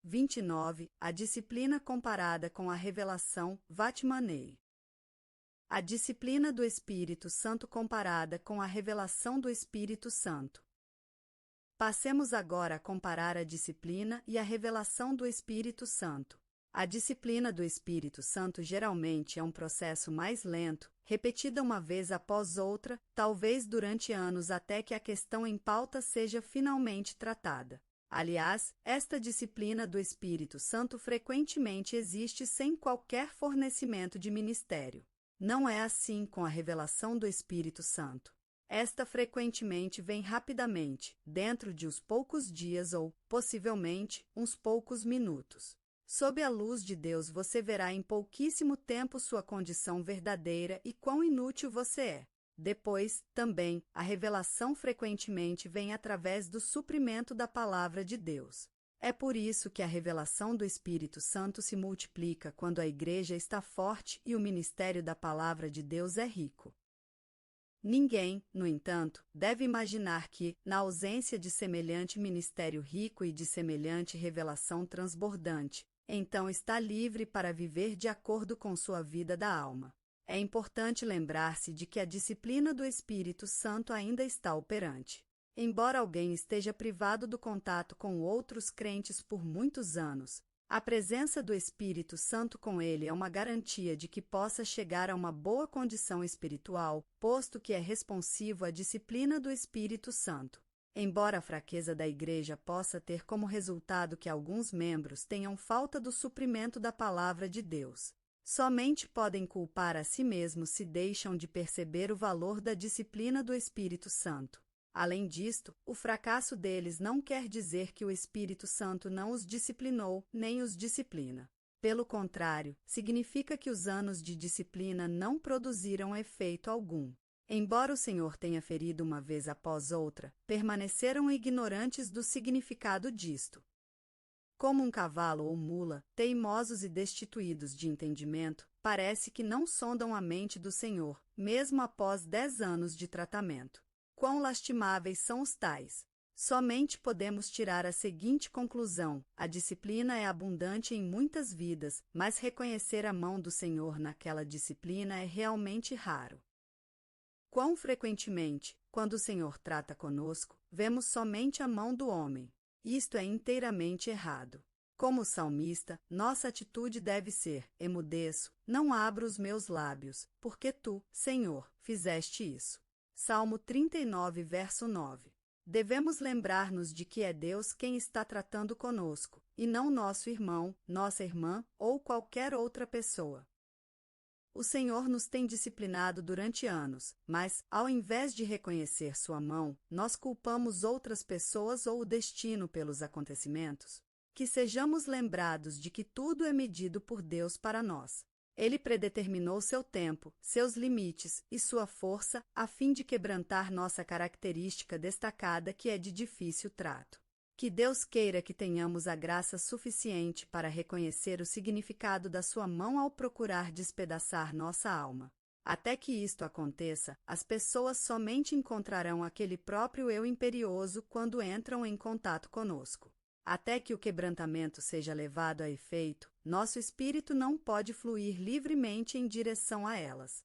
29. A disciplina comparada com a revelação, Vatmanei. A disciplina do Espírito Santo comparada com a revelação do Espírito Santo. Passemos agora a comparar a disciplina e a revelação do Espírito Santo. A disciplina do Espírito Santo geralmente é um processo mais lento, repetida uma vez após outra, talvez durante anos até que a questão em pauta seja finalmente tratada. Aliás, esta disciplina do Espírito Santo frequentemente existe sem qualquer fornecimento de ministério. Não é assim com a revelação do Espírito Santo. Esta frequentemente vem rapidamente, dentro de uns poucos dias ou, possivelmente, uns poucos minutos. Sob a luz de Deus você verá em pouquíssimo tempo sua condição verdadeira e quão inútil você é. Depois, também, a revelação frequentemente vem através do suprimento da palavra de Deus. É por isso que a revelação do Espírito Santo se multiplica quando a igreja está forte e o ministério da palavra de Deus é rico. Ninguém, no entanto, deve imaginar que, na ausência de semelhante ministério rico e de semelhante revelação transbordante, então está livre para viver de acordo com sua vida da alma. É importante lembrar-se de que a disciplina do Espírito Santo ainda está operante. Embora alguém esteja privado do contato com outros crentes por muitos anos, a presença do Espírito Santo com ele é uma garantia de que possa chegar a uma boa condição espiritual, posto que é responsivo à disciplina do Espírito Santo. Embora a fraqueza da igreja possa ter como resultado que alguns membros tenham falta do suprimento da palavra de Deus, somente podem culpar a si mesmos se deixam de perceber o valor da disciplina do Espírito Santo. Além disto, o fracasso deles não quer dizer que o Espírito Santo não os disciplinou, nem os disciplina. Pelo contrário, significa que os anos de disciplina não produziram efeito algum. Embora o Senhor tenha ferido uma vez após outra, permaneceram ignorantes do significado disto. Como um cavalo ou mula, teimosos e destituídos de entendimento, parece que não sondam a mente do Senhor, mesmo após 10 anos de tratamento. Quão lastimáveis são os tais! Somente podemos tirar a seguinte conclusão: a disciplina é abundante em muitas vidas, mas reconhecer a mão do Senhor naquela disciplina é realmente raro. Quão frequentemente, quando o Senhor trata conosco, vemos somente a mão do homem. Isto é inteiramente errado. Como o salmista, nossa atitude deve ser: emudeço, não abro os meus lábios, porque tu, Senhor, fizeste isso. Salmo 39, verso 9. Devemos lembrar-nos de que é Deus quem está tratando conosco, e não nosso irmão, nossa irmã ou qualquer outra pessoa. O Senhor nos tem disciplinado durante anos, mas, ao invés de reconhecer sua mão, nós culpamos outras pessoas ou o destino pelos acontecimentos. Que sejamos lembrados de que tudo é medido por Deus para nós. Ele predeterminou seu tempo, seus limites e sua força a fim de quebrantar nossa característica destacada que é de difícil trato. Que Deus queira que tenhamos a graça suficiente para reconhecer o significado da sua mão ao procurar despedaçar nossa alma. Até que isto aconteça, as pessoas somente encontrarão aquele próprio eu imperioso quando entram em contato conosco. Até que o quebrantamento seja levado a efeito, nosso espírito não pode fluir livremente em direção a elas.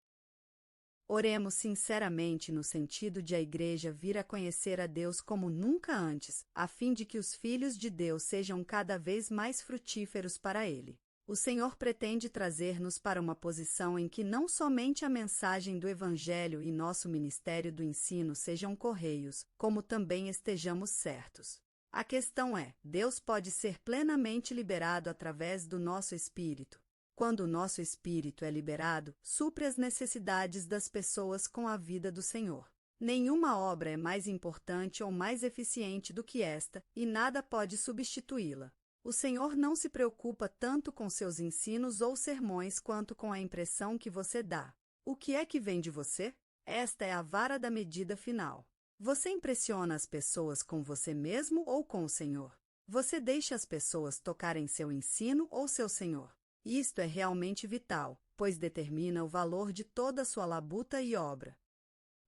Oremos sinceramente no sentido de a igreja vir a conhecer a Deus como nunca antes, a fim de que os filhos de Deus sejam cada vez mais frutíferos para Ele. O Senhor pretende trazer-nos para uma posição em que não somente a mensagem do Evangelho e nosso ministério do ensino sejam correios, como também estejamos certos. A questão é: Deus pode ser plenamente liberado através do nosso espírito. Quando o nosso espírito é liberado, supre as necessidades das pessoas com a vida do Senhor. Nenhuma obra é mais importante ou mais eficiente do que esta, e nada pode substituí-la. O Senhor não se preocupa tanto com seus ensinos ou sermões quanto com a impressão que você dá. O que é que vem de você? Esta é a vara da medida final. Você impressiona as pessoas com você mesmo ou com o Senhor? Você deixa as pessoas tocarem seu ensino ou seu Senhor? Isto é realmente vital, pois determina o valor de toda a sua labuta e obra.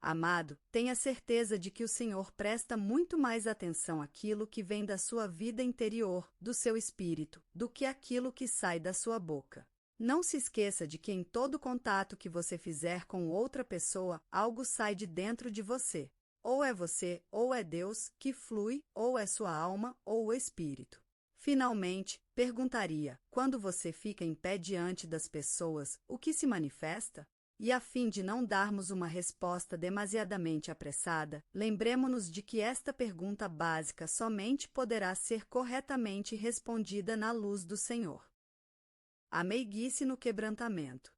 Amado, tenha certeza de que o Senhor presta muito mais atenção àquilo que vem da sua vida interior, do seu espírito, do que àquilo que sai da sua boca. Não se esqueça de que em todo contato que você fizer com outra pessoa, algo sai de dentro de você. Ou é você, ou é Deus, que flui, ou é sua alma, ou o espírito. Finalmente, perguntaria, quando você fica em pé diante das pessoas, o que se manifesta? E a fim de não darmos uma resposta demasiadamente apressada, lembremo-nos de que esta pergunta básica somente poderá ser corretamente respondida na luz do Senhor. A meiguice no quebrantamento.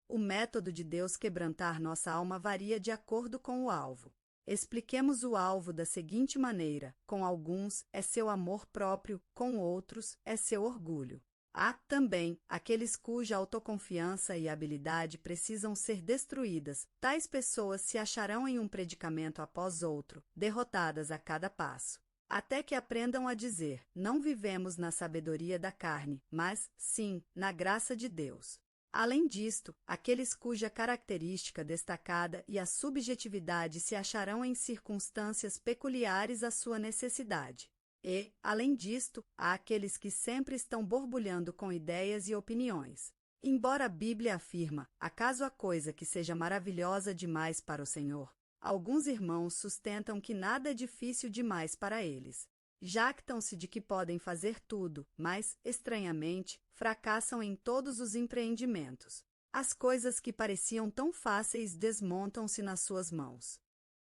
O método de Deus quebrantar nossa alma varia de acordo com o alvo. Expliquemos o alvo da seguinte maneira: com alguns é seu amor próprio, com outros é seu orgulho. Há, também, aqueles cuja autoconfiança e habilidade precisam ser destruídas. Tais pessoas se acharão em um predicamento após outro, derrotadas a cada passo. Até que aprendam a dizer: não vivemos na sabedoria da carne, mas, sim, na graça de Deus. Além disto, aqueles cuja característica destacada e a subjetividade se acharão em circunstâncias peculiares à sua necessidade. E, além disto, há aqueles que sempre estão borbulhando com ideias e opiniões. Embora a Bíblia afirma, acaso há coisa que seja maravilhosa demais para o Senhor? Alguns irmãos sustentam que nada é difícil demais para eles. Jactam-se de que podem fazer tudo, mas, estranhamente, fracassam em todos os empreendimentos. As coisas que pareciam tão fáceis desmontam-se nas suas mãos.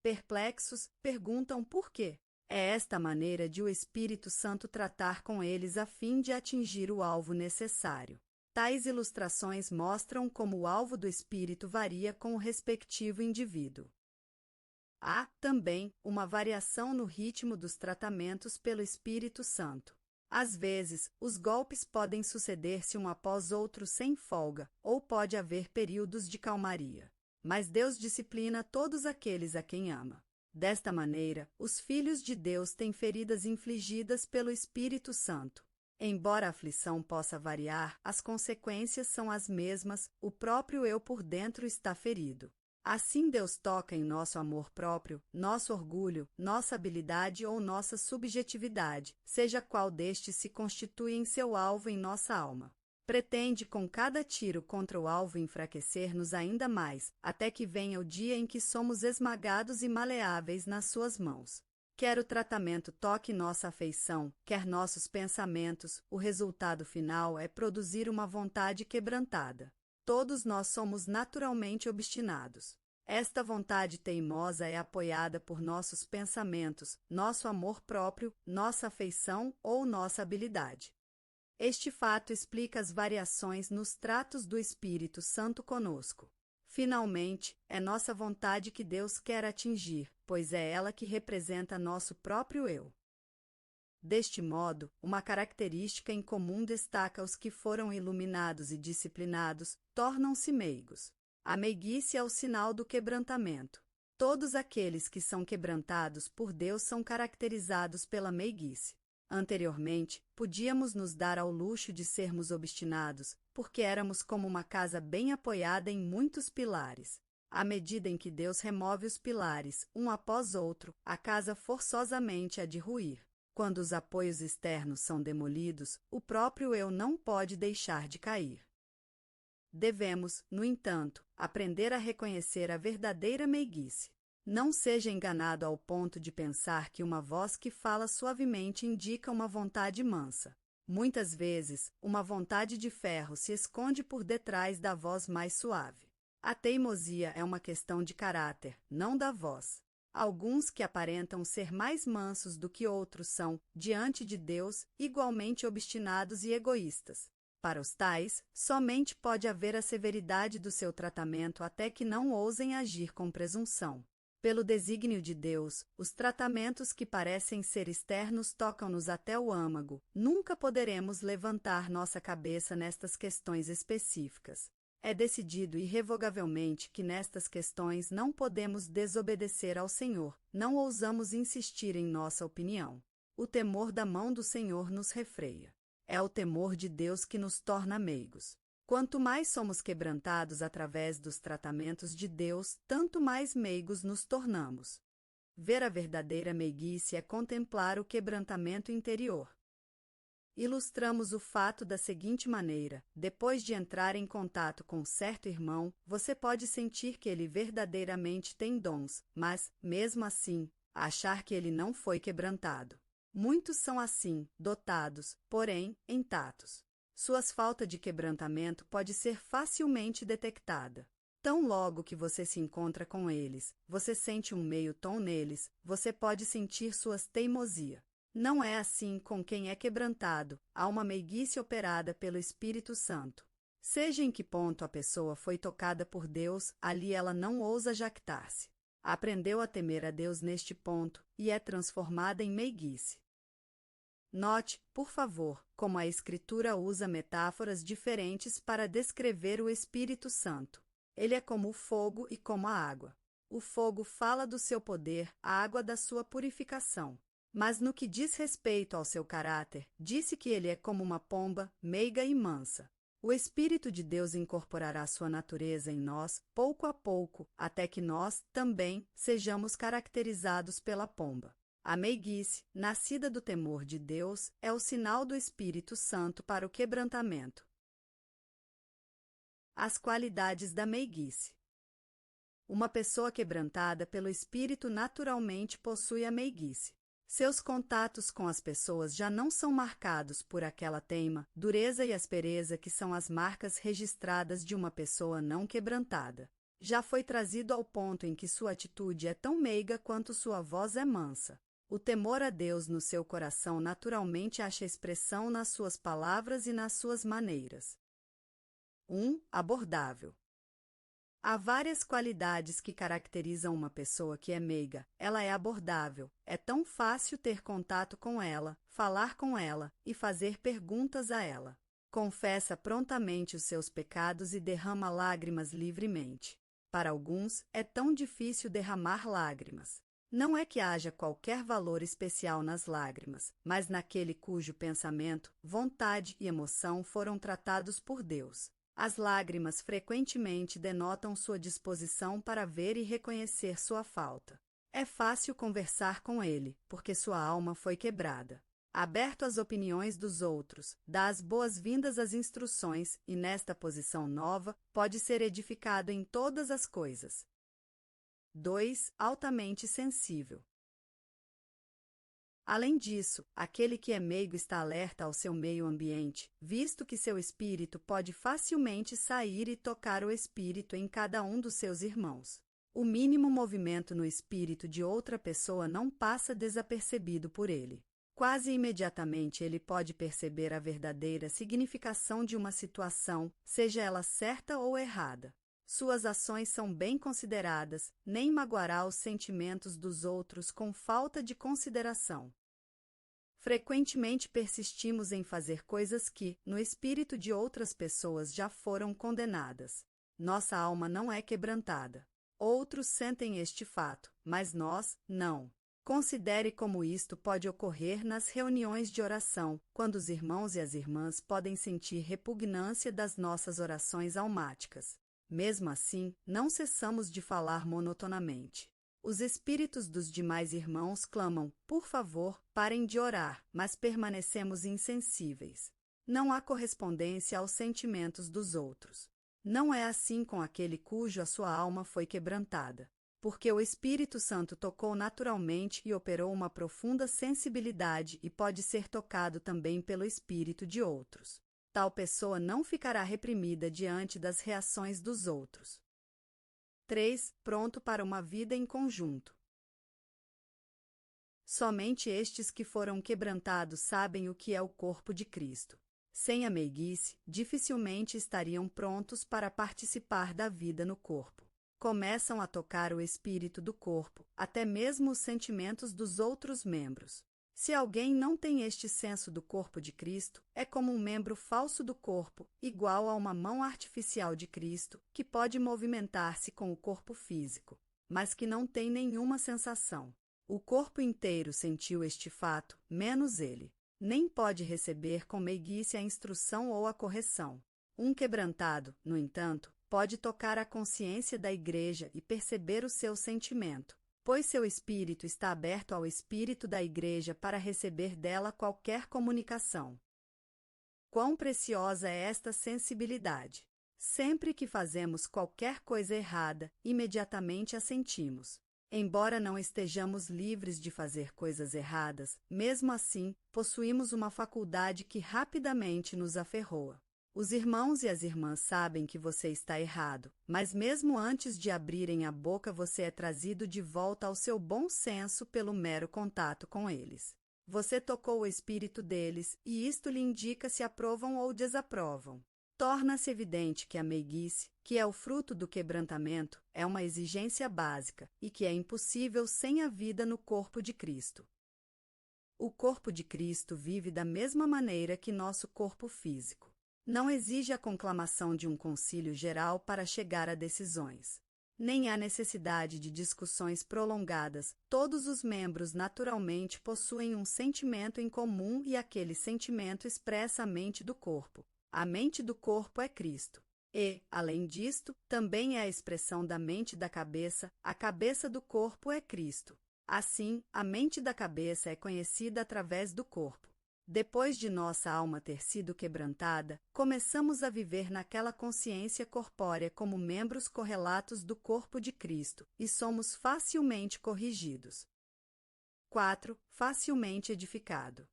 Perplexos, perguntam por quê. É esta a maneira de o Espírito Santo tratar com eles a fim de atingir o alvo necessário. Tais ilustrações mostram como o alvo do Espírito varia com o respectivo indivíduo. Há, também, uma variação no ritmo dos tratamentos pelo Espírito Santo. Às vezes, os golpes podem suceder-se um após outro sem folga, ou pode haver períodos de calmaria. Mas Deus disciplina todos aqueles a quem ama. Desta maneira, os filhos de Deus têm feridas infligidas pelo Espírito Santo. Embora a aflição possa variar, as consequências são as mesmas, o próprio eu por dentro está ferido. Assim Deus toca em nosso amor próprio, nosso orgulho, nossa habilidade ou nossa subjetividade, seja qual destes se constitui em seu alvo em nossa alma. Pretende com cada tiro contra o alvo enfraquecer-nos ainda mais, até que venha o dia em que somos esmagados e maleáveis nas suas mãos. Quer o tratamento toque nossa afeição, quer nossos pensamentos, o resultado final é produzir uma vontade quebrantada. Todos nós somos naturalmente obstinados. Esta vontade teimosa é apoiada por nossos pensamentos, nosso amor próprio, nossa afeição ou nossa habilidade. Este fato explica as variações nos tratos do Espírito Santo conosco. Finalmente, é nossa vontade que Deus quer atingir, pois é ela que representa nosso próprio eu. Deste modo, uma característica em comum destaca os que foram iluminados e disciplinados, tornam-se meigos. A meiguice é o sinal do quebrantamento. Todos aqueles que são quebrantados por Deus são caracterizados pela meiguice. Anteriormente, podíamos nos dar ao luxo de sermos obstinados, porque éramos como uma casa bem apoiada em muitos pilares. À medida em que Deus remove os pilares, um após outro, a casa forçosamente há de ruir. Quando os apoios externos são demolidos, o próprio eu não pode deixar de cair. Devemos, no entanto, aprender a reconhecer a verdadeira meiguice. Não seja enganado ao ponto de pensar que uma voz que fala suavemente indica uma vontade mansa. Muitas vezes, uma vontade de ferro se esconde por detrás da voz mais suave. A teimosia é uma questão de caráter, não da voz. Alguns que aparentam ser mais mansos do que outros são, diante de Deus, igualmente obstinados e egoístas. Para os tais, somente pode haver a severidade do seu tratamento até que não ousem agir com presunção. Pelo desígnio de Deus, os tratamentos que parecem ser externos tocam-nos até o âmago. Nunca poderemos levantar nossa cabeça nestas questões específicas. É decidido irrevogavelmente que nestas questões não podemos desobedecer ao Senhor, não ousamos insistir em nossa opinião. O temor da mão do Senhor nos refreia. É o temor de Deus que nos torna meigos. Quanto mais somos quebrantados através dos tratamentos de Deus, tanto mais meigos nos tornamos. Ver a verdadeira meiguice é contemplar o quebrantamento interior. Ilustramos o fato da seguinte maneira: depois de entrar em contato com certo irmão, você pode sentir que ele verdadeiramente tem dons, mas, mesmo assim, achar que ele não foi quebrantado. Muitos são assim, dotados, porém, intactos. Sua falta de quebrantamento pode ser facilmente detectada. Tão logo que você se encontra com eles, você sente um meio tom neles, você pode sentir suas teimosia. Não é assim com quem é quebrantado, há uma meiguice operada pelo Espírito Santo. Seja em que ponto a pessoa foi tocada por Deus, ali ela não ousa jactar-se. Aprendeu a temer a Deus neste ponto, e é transformada em meiguice. Note, por favor, como a Escritura usa metáforas diferentes para descrever o Espírito Santo. Ele é como o fogo e como a água. O fogo fala do seu poder, a água da sua purificação. Mas no que diz respeito ao seu caráter, disse que ele é como uma pomba, meiga e mansa. O Espírito de Deus incorporará sua natureza em nós, pouco a pouco, até que nós, também, sejamos caracterizados pela pomba. A meiguice, nascida do temor de Deus, é o sinal do Espírito Santo para o quebrantamento. As qualidades da meiguice. Uma pessoa quebrantada pelo Espírito naturalmente possui a meiguice. Seus contatos com as pessoas já não são marcados por aquela teima, dureza e aspereza que são as marcas registradas de uma pessoa não quebrantada. Já foi trazido ao ponto em que sua atitude é tão meiga quanto sua voz é mansa. O temor a Deus no seu coração naturalmente acha expressão nas suas palavras e nas suas maneiras. 1. Abordável. Há várias qualidades que caracterizam uma pessoa que é meiga. Ela é abordável, é tão fácil ter contato com ela, falar com ela e fazer perguntas a ela. Confessa prontamente os seus pecados e derrama lágrimas livremente. Para alguns, é tão difícil derramar lágrimas. Não é que haja qualquer valor especial nas lágrimas, mas naquele cujo pensamento, vontade e emoção foram tratados por Deus. As lágrimas frequentemente denotam sua disposição para ver e reconhecer sua falta. É fácil conversar com ele, porque sua alma foi quebrada. Aberto às opiniões dos outros, dá as boas-vindas às instruções e, nesta posição nova, pode ser edificado em todas as coisas. 2. Altamente sensível. Além disso, aquele que é meigo está alerta ao seu meio ambiente, visto que seu espírito pode facilmente sair e tocar o espírito em cada um dos seus irmãos. O mínimo movimento no espírito de outra pessoa não passa desapercebido por ele. Quase imediatamente ele pode perceber a verdadeira significação de uma situação, seja ela certa ou errada. Suas ações são bem consideradas, nem magoará os sentimentos dos outros com falta de consideração. Frequentemente persistimos em fazer coisas que, no espírito de outras pessoas, já foram condenadas. Nossa alma não é quebrantada. Outros sentem este fato, mas nós, não. Considere como isto pode ocorrer nas reuniões de oração, quando os irmãos e as irmãs podem sentir repugnância das nossas orações almáticas. Mesmo assim, não cessamos de falar monotonamente. Os espíritos dos demais irmãos clamam, por favor, parem de orar, mas permanecemos insensíveis. Não há correspondência aos sentimentos dos outros. Não é assim com aquele cujo a sua alma foi quebrantada, porque o Espírito Santo tocou naturalmente e operou uma profunda sensibilidade e pode ser tocado também pelo espírito de outros. Tal pessoa não ficará reprimida diante das reações dos outros. 3. Pronto para uma vida em conjunto. Somente estes que foram quebrantados sabem o que é o corpo de Cristo. Sem a meiguice, dificilmente estariam prontos para participar da vida no corpo. Começam a tocar o espírito do corpo, até mesmo os sentimentos dos outros membros. Se alguém não tem este senso do corpo de Cristo, é como um membro falso do corpo, igual a uma mão artificial de Cristo, que pode movimentar-se com o corpo físico, mas que não tem nenhuma sensação. O corpo inteiro sentiu este fato, menos ele. Nem pode receber com meiguice a instrução ou a correção. Um quebrantado, no entanto, pode tocar a consciência da igreja e perceber o seu sentimento, pois seu espírito está aberto ao espírito da igreja para receber dela qualquer comunicação. Quão preciosa é esta sensibilidade! Sempre que fazemos qualquer coisa errada, imediatamente a sentimos. Embora não estejamos livres de fazer coisas erradas, mesmo assim, possuímos uma faculdade que rapidamente nos aferroa. Os irmãos e as irmãs sabem que você está errado, mas mesmo antes de abrirem a boca você é trazido de volta ao seu bom senso pelo mero contato com eles. Você tocou o espírito deles, e isto lhe indica se aprovam ou desaprovam. Torna-se evidente que a meiguice, que é o fruto do quebrantamento, é uma exigência básica e que é impossível sem a vida no corpo de Cristo. O corpo de Cristo vive da mesma maneira que nosso corpo físico. Não exige a conclamação de um concílio geral para chegar a decisões. Nem há necessidade de discussões prolongadas. Todos os membros naturalmente possuem um sentimento em comum e aquele sentimento expressa a mente do corpo. A mente do corpo é Cristo. E, além disto, também é a expressão da mente da cabeça. A cabeça do corpo é Cristo. Assim, a mente da cabeça é conhecida através do corpo. Depois de nossa alma ter sido quebrantada, começamos a viver naquela consciência corpórea como membros correlatos do corpo de Cristo, e somos facilmente corrigidos. 4. Facilmente edificado.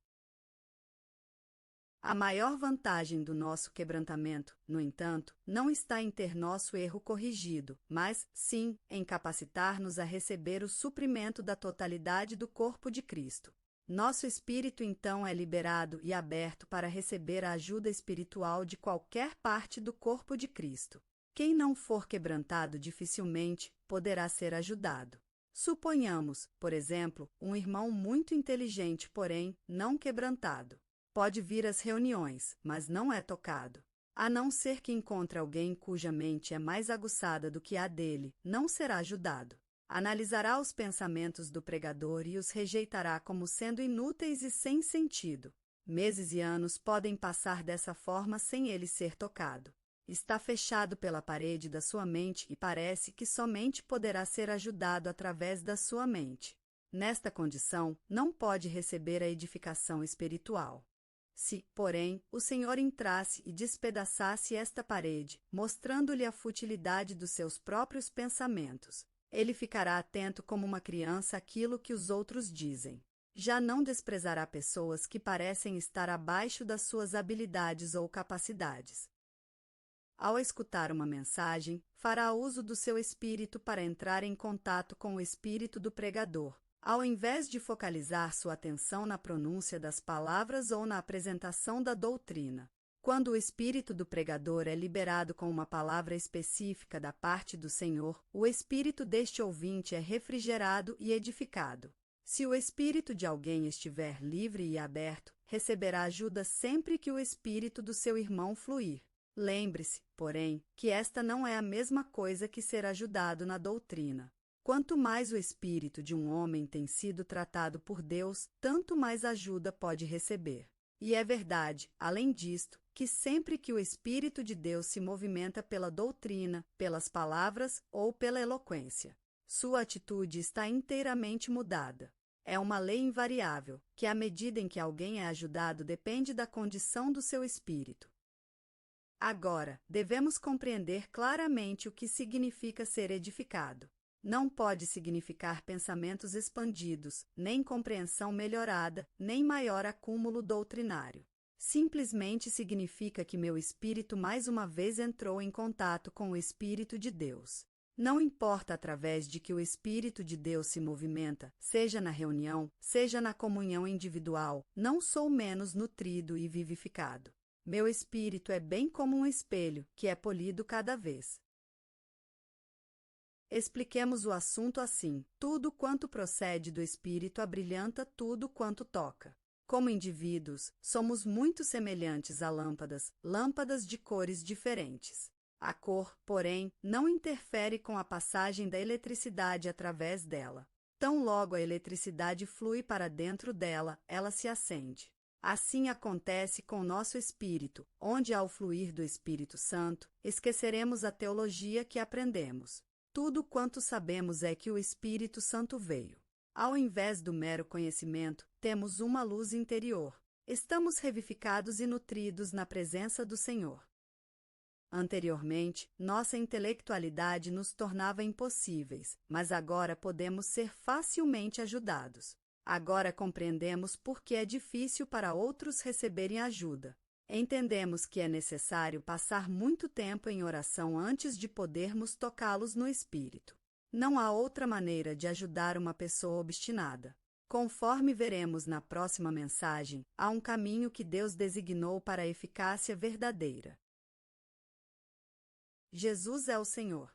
A maior vantagem do nosso quebrantamento, no entanto, não está em ter nosso erro corrigido, mas, sim, em capacitar-nos a receber o suprimento da totalidade do corpo de Cristo. Nosso espírito então é liberado e aberto para receber a ajuda espiritual de qualquer parte do corpo de Cristo. Quem não for quebrantado dificilmente poderá ser ajudado. Suponhamos, por exemplo, um irmão muito inteligente, porém não quebrantado. Pode vir às reuniões, mas não é tocado. A não ser que encontre alguém cuja mente é mais aguçada do que a dele, não será ajudado. Analisará os pensamentos do pregador e os rejeitará como sendo inúteis e sem sentido. Meses e anos podem passar dessa forma sem ele ser tocado. Está fechado pela parede da sua mente e parece que somente poderá ser ajudado através da sua mente. Nesta condição, não pode receber a edificação espiritual. Se, porém, o Senhor entrasse e despedaçasse esta parede, mostrando-lhe a futilidade dos seus próprios pensamentos, ele ficará atento como uma criança àquilo que os outros dizem. Já não desprezará pessoas que parecem estar abaixo das suas habilidades ou capacidades. Ao escutar uma mensagem, fará uso do seu espírito para entrar em contato com o espírito do pregador, ao invés de focalizar sua atenção na pronúncia das palavras ou na apresentação da doutrina. Quando o espírito do pregador é liberado com uma palavra específica da parte do Senhor, o espírito deste ouvinte é refrigerado e edificado. Se o espírito de alguém estiver livre e aberto, receberá ajuda sempre que o espírito do seu irmão fluir. Lembre-se, porém, que esta não é a mesma coisa que ser ajudado na doutrina. Quanto mais o espírito de um homem tem sido tratado por Deus, tanto mais ajuda pode receber. E é verdade, além disto, que sempre que o Espírito de Deus se movimenta pela doutrina, pelas palavras ou pela eloquência, sua atitude está inteiramente mudada. É uma lei invariável, que à medida em que alguém é ajudado depende da condição do seu espírito. Agora, devemos compreender claramente o que significa ser edificado. Não pode significar pensamentos expandidos, nem compreensão melhorada, nem maior acúmulo doutrinário. Simplesmente significa que meu espírito mais uma vez entrou em contato com o Espírito de Deus. Não importa através de que o Espírito de Deus se movimenta, seja na reunião, seja na comunhão individual, não sou menos nutrido e vivificado. Meu espírito é bem como um espelho, que é polido cada vez. Expliquemos o assunto assim: tudo quanto procede do Espírito abrilhanta tudo quanto toca. Como indivíduos, somos muito semelhantes a lâmpadas de cores diferentes. A cor, porém, não interfere com a passagem da eletricidade através dela. Tão logo a eletricidade flui para dentro dela, ela se acende. Assim acontece com o nosso espírito, onde, ao fluir do Espírito Santo, esqueceremos a teologia que aprendemos. Tudo quanto sabemos é que o Espírito Santo veio. Ao invés do mero conhecimento, temos uma luz interior. Estamos revivificados e nutridos na presença do Senhor. Anteriormente, nossa intelectualidade nos tornava impossíveis, mas agora podemos ser facilmente ajudados. Agora compreendemos por que é difícil para outros receberem ajuda. Entendemos que é necessário passar muito tempo em oração antes de podermos tocá-los no espírito. Não há outra maneira de ajudar uma pessoa obstinada. Conforme veremos na próxima mensagem, há um caminho que Deus designou para a eficácia verdadeira. Jesus é o Senhor.